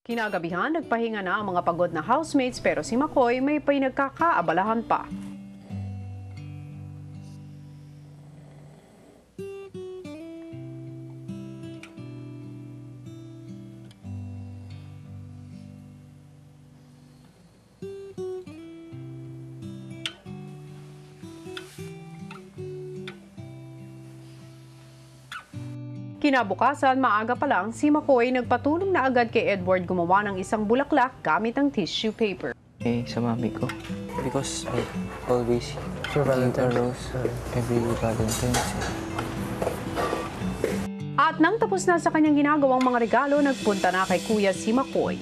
Kinagabihan, nagpahinga na ang mga pagod na housemates pero si McCoy may pinagkakaabalahan pa. Kinabukasan, maaga pa lang, si McCoy nagpatulong na agad kay Edward gumawa ng isang bulaklak gamit ang tissue paper. Sa mami ko. Because I always give a rose every Valentine's. At nang tapos na sa kanyang ginagawang mga regalo, nagpunta na kay Kuya si McCoy.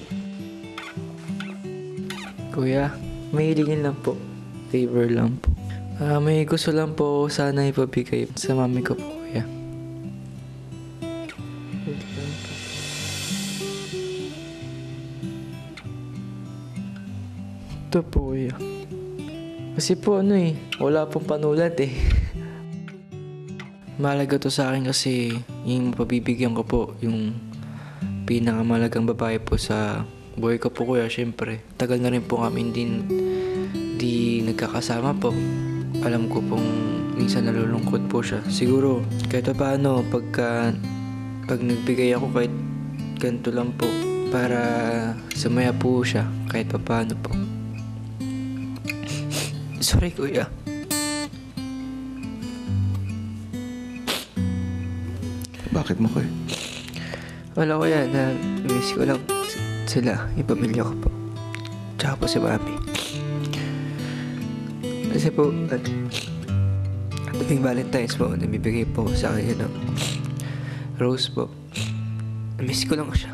Kuya, may hilingin lang po. Favor lang po. May gusto lang po sana ipabigay sa mami ko po, kuya. Ito po, kuya. Kasi po wala pong panulat eh. Mahalaga to sa akin kasi yung mapabibigyan ko po, yung pinakamalagang babae po sa buhay ko po, kuya. Siyempre, tagal na rin po kami di nagkakasama po. Alam ko pong minsan nalulungkot po siya. Siguro, kahit paano, pag nagbigay ako kahit ganito lang po, para sumaya po siya kahit paano po. Sorry, kuya. Bakit mo, kuya? Wala, kuya. Na-miss ko lang sila, yung pamilya ko po. Tsaka po si mami. Kasi po, tuwing Valentine's po, nabibigay po sa kanya ng rose po. Na-miss ko lang siya.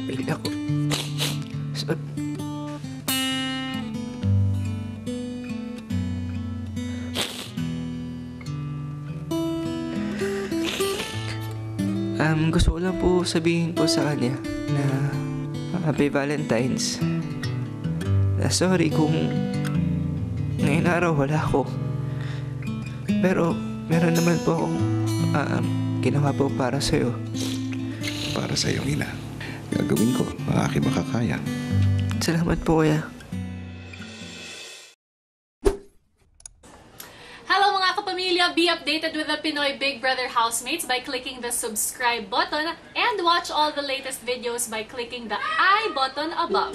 Pamilya ko. So, gusto ko lang po sabihin po sa kanya na Happy Valentine's. Sorry kung ngayon araw wala ako. Pero meron naman po akong ginawa po para sa'yo. Para sa iyong ina. Gagawin ko ang aking makakaya. Salamat po, kuya. Hello mga kapamilya! Be updated with the Pinoy Big Brother housemates by clicking the subscribe button and watch all the latest videos by clicking the I button above.